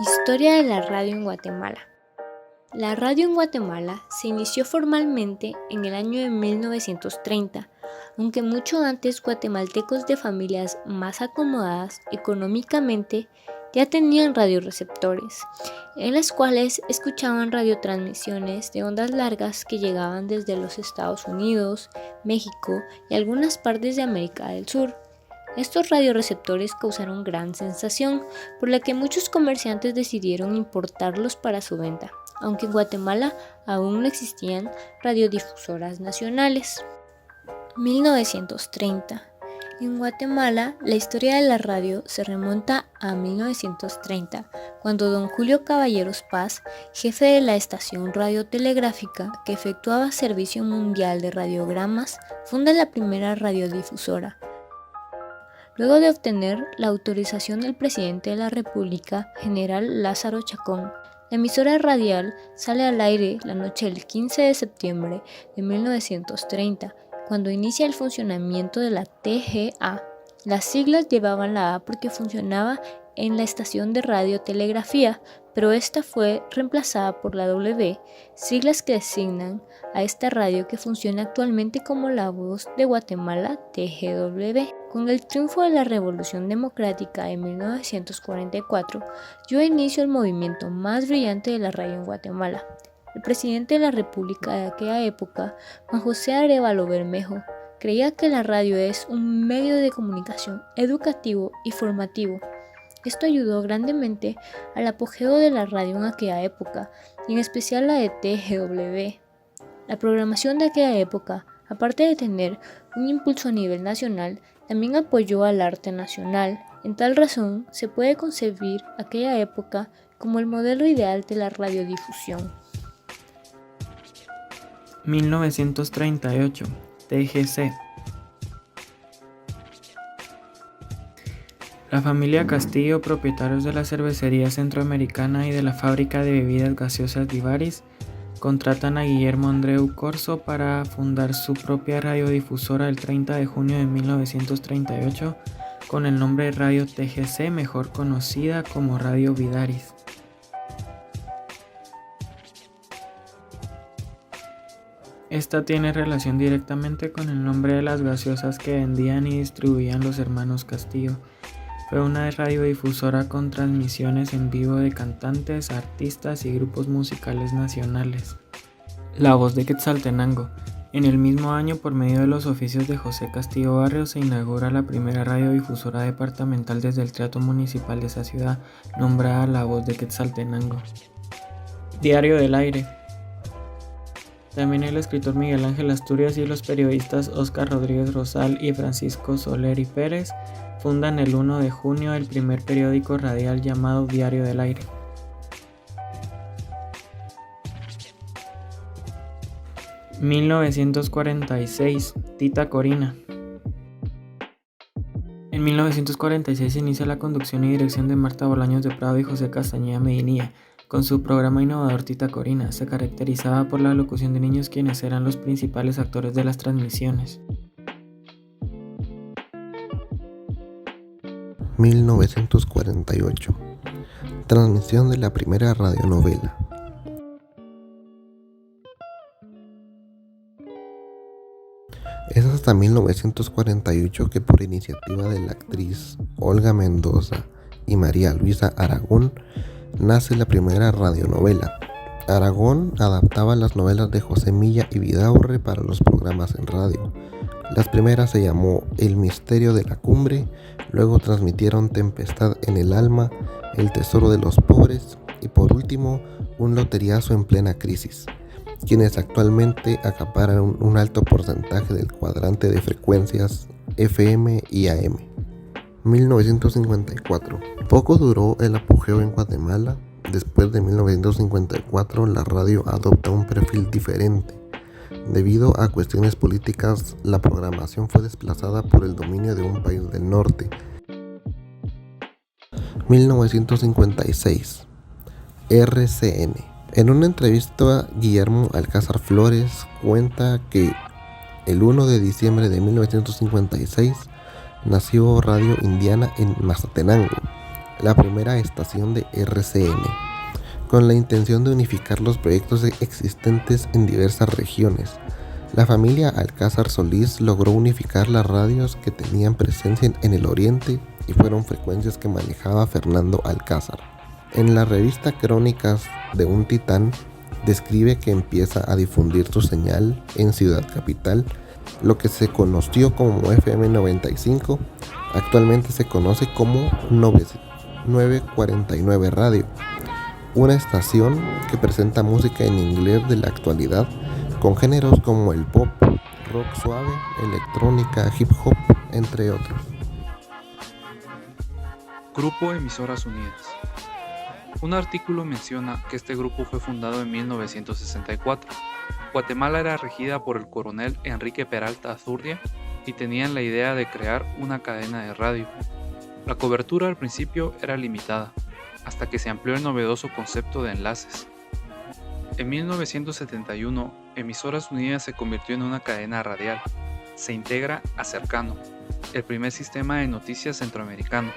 Historia de la radio en Guatemala. La radio en Guatemala se inició formalmente en el año de 1930, aunque mucho antes guatemaltecos de familias más acomodadas económicamente ya tenían radioreceptores, en las cuales escuchaban radiotransmisiones de ondas largas que llegaban desde los Estados Unidos, México y algunas partes de América del Sur. Estos radioreceptores causaron gran sensación, por la que muchos comerciantes decidieron importarlos para su venta, aunque en Guatemala aún no existían radiodifusoras nacionales. 1930. En Guatemala, la historia de la radio se remonta a 1930, cuando don Julio Caballeros Paz, jefe de la estación radiotelegráfica que efectuaba servicio mundial de radiogramas, funda la primera radiodifusora. Luego de obtener la autorización del presidente de la República, general Lázaro Chacón, la emisora radial sale al aire la noche del 15 de septiembre de 1930, cuando inicia el funcionamiento de la TGA. Las siglas llevaban la A porque funcionaba en la estación de radiotelegrafía, pero esta fue reemplazada por la W, siglas que designan a esta radio que funciona actualmente como La Voz de Guatemala, TGW. Con el triunfo de la Revolución Democrática de 1944, dio inicio al movimiento más brillante de la radio en Guatemala. El presidente de la República de aquella época, Juan José Arévalo Bermejo, creía que la radio es un medio de comunicación educativo y formativo. Esto ayudó grandemente al apogeo de la radio en aquella época, y en especial la de TGW. La programación de aquella época, aparte de tener un impulso a nivel nacional, también apoyó al arte nacional. En tal razón, se puede concebir aquella época como el modelo ideal de la radiodifusión. 1938. TGC. La familia Castillo, propietarios de la cervecería Centroamericana y de la fábrica de bebidas gaseosas Vivaris, contratan a Guillermo Andreu Corzo para fundar su propia radiodifusora el 30 de junio de 1938 con el nombre Radio TGC, mejor conocida como Radio Vidaris. Esta tiene relación directamente con el nombre de las gaseosas que vendían y distribuían los hermanos Castillo. Fue una radiodifusora con transmisiones en vivo de cantantes, artistas y grupos musicales nacionales. La Voz de Quetzaltenango. En el mismo año, por medio de los oficios de José Castillo Barrios, se inaugura la primera radiodifusora departamental desde el Teatro Municipal de esa ciudad, nombrada La Voz de Quetzaltenango. Diario del Aire. También el escritor Miguel Ángel Asturias y los periodistas Óscar Rodríguez Rosal y Francisco Soler y Pérez fundan el 1 de junio el primer periódico radial llamado Diario del Aire. (1946) Tita Corina. En 1946 se inicia la conducción y dirección de Marta Bolaños de Prado y José Castañeda Medinilla. Con su programa innovador Tita Corina, se caracterizaba por la locución de niños quienes eran los principales actores de las transmisiones. 1948. Transmisión de la primera radionovela. Es hasta 1948 que, por iniciativa de la actriz Olga Mendoza y María Luisa Aragón, nace la primera radionovela. Aragón adaptaba las novelas de José Milla y Vidaurre para los programas en radio. Las primeras se llamó El misterio de la cumbre, luego transmitieron Tempestad en el alma, El tesoro de los pobres y por último Un loteriazo en plena crisis, quienes actualmente acaparan un alto porcentaje del cuadrante de frecuencias FM y AM. 1954. Poco duró el apogeo en Guatemala. Después de 1954, la radio adopta un perfil diferente. Debido a cuestiones políticas, la programación fue desplazada por el dominio de un país del norte. 1956. RCN. En una entrevista, Guillermo Alcázar Flores cuenta que el 1 de diciembre de 1956 nació Radio Indiana en Mazatenango, la primera estación de RCN, con la intención de unificar los proyectos existentes en diversas regiones. La familia Alcázar Solís logró unificar las radios que tenían presencia en el oriente y fueron frecuencias que manejaba Fernando Alcázar. En la revista Crónicas de un Titán describe que empieza a difundir su señal en Ciudad Capital, lo que se conoció como FM 95, actualmente se conoce como 949 Radio, una estación que presenta música en inglés de la actualidad con géneros como el pop, rock suave, electrónica, hip hop, entre otros. Grupo Emisoras Unidas. Un artículo menciona que este grupo fue fundado en 1964. Guatemala era regida por el coronel Enrique Peralta Azurdia y tenían la idea de crear una cadena de radio. La cobertura al principio era limitada, hasta que se amplió el novedoso concepto de enlaces. En 1971, Emisoras Unidas se convirtió en una cadena radial. Se integra a Cercano, el primer sistema de noticias centroamericano.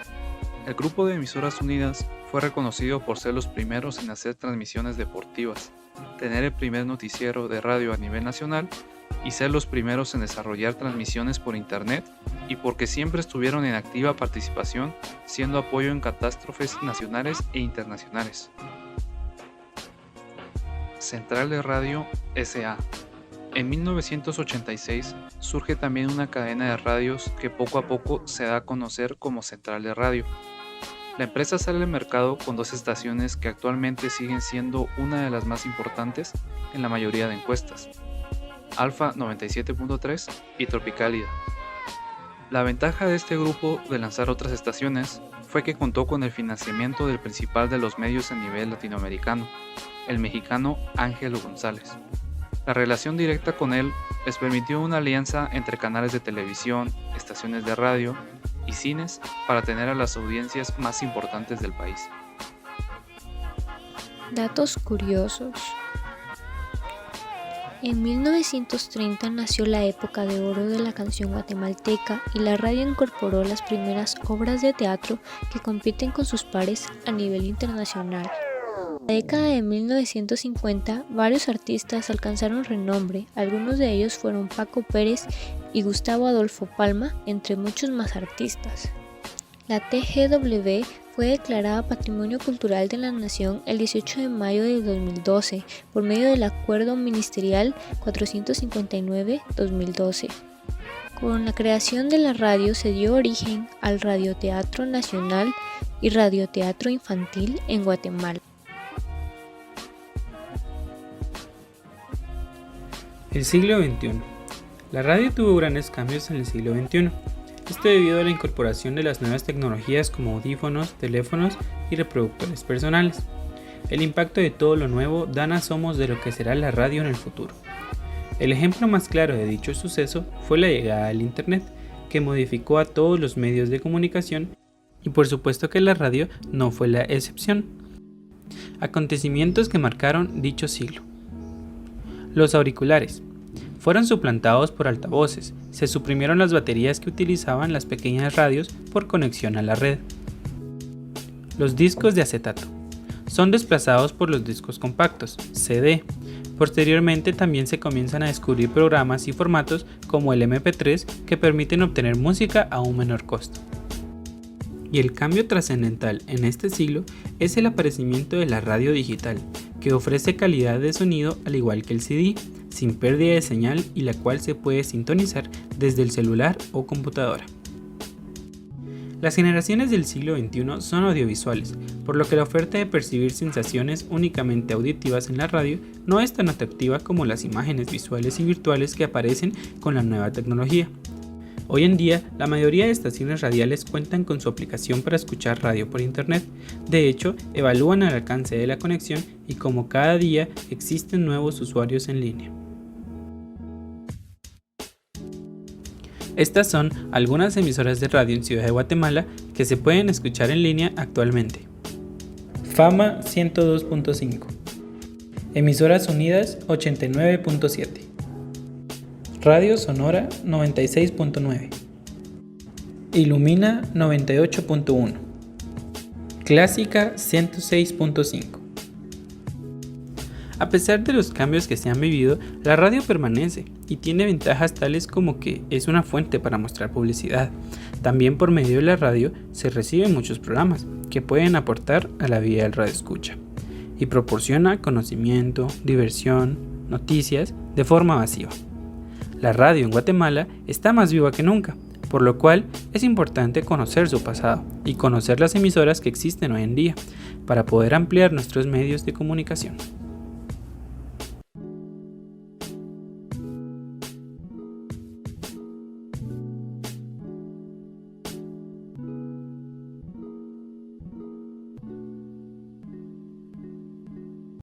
El grupo de Emisoras Unidas fue reconocido por ser los primeros en hacer transmisiones deportivas, tener el primer noticiero de radio a nivel nacional y ser los primeros en desarrollar transmisiones por internet y porque siempre estuvieron en activa participación, siendo apoyo en catástrofes nacionales e internacionales. Central de Radio S.A. En 1986 surge también una cadena de radios que poco a poco se da a conocer como Central de Radio. La empresa sale al mercado con 2 estaciones que actualmente siguen siendo una de las más importantes en la mayoría de encuestas: Alfa 97.3 y Tropicalida. La ventaja de este grupo de lanzar otras estaciones fue que contó con el financiamiento del principal de los medios a nivel latinoamericano, el mexicano Ángelo González. La relación directa con él les permitió una alianza entre canales de televisión, estaciones de radio y cines para tener a las audiencias más importantes del país. Datos curiosos. En 1930 nació la época de oro de la canción guatemalteca y la radio incorporó las primeras obras de teatro que compiten con sus pares a nivel internacional. En la década de 1950, varios artistas alcanzaron renombre, algunos de ellos fueron Paco Pérez y Gustavo Adolfo Palma, entre muchos más artistas. La TGW fue declarada Patrimonio Cultural de la Nación el 18 de mayo de 2012 por medio del Acuerdo Ministerial 459-2012. Con la creación de la radio se dio origen al Radioteatro Nacional y Radioteatro Infantil en Guatemala. El siglo XXI. La radio tuvo grandes cambios en el siglo XXI. Esto debido a la incorporación de las nuevas tecnologías como audífonos, teléfonos y reproductores personales. El impacto de todo lo nuevo dan asomos de lo que será la radio en el futuro. El ejemplo más claro de dicho suceso fue la llegada del Internet, que modificó a todos los medios de comunicación y por supuesto que la radio no fue la excepción. Acontecimientos que marcaron dicho siglo. Los auriculares fueron suplantados por altavoces, se suprimieron las baterías que utilizaban las pequeñas radios por conexión a la red. Los discos de acetato son desplazados por los discos compactos, CD. Posteriormente también se comienzan a descubrir programas y formatos como el MP3 que permiten obtener música a un menor costo. Y el cambio trascendental en este siglo es el aparecimiento de la radio digital, que ofrece calidad de sonido al igual que el CD, sin pérdida de señal y la cual se puede sintonizar desde el celular o computadora. Las generaciones del siglo XXI son audiovisuales, por lo que la oferta de percibir sensaciones únicamente auditivas en la radio no es tan atractiva como las imágenes visuales y virtuales que aparecen con la nueva tecnología. Hoy en día, la mayoría de estaciones radiales cuentan con su aplicación para escuchar radio por internet. De hecho, evalúan el alcance de la conexión y como cada día existen nuevos usuarios en línea. Estas son algunas emisoras de radio en Ciudad de Guatemala que se pueden escuchar en línea actualmente. Fama 102.5, Emisoras Unidas 89.7, Radio Sonora 96.9, Ilumina 98.1, Clásica 106.5. A pesar de los cambios que se han vivido, la radio permanece y tiene ventajas tales como que es una fuente para mostrar publicidad. También por medio de la radio se reciben muchos programas que pueden aportar a la vida del radioescucha y proporciona conocimiento, diversión, noticias de forma masiva. La radio en Guatemala está más viva que nunca, por lo cual es importante conocer su pasado y conocer las emisoras que existen hoy en día para poder ampliar nuestros medios de comunicación.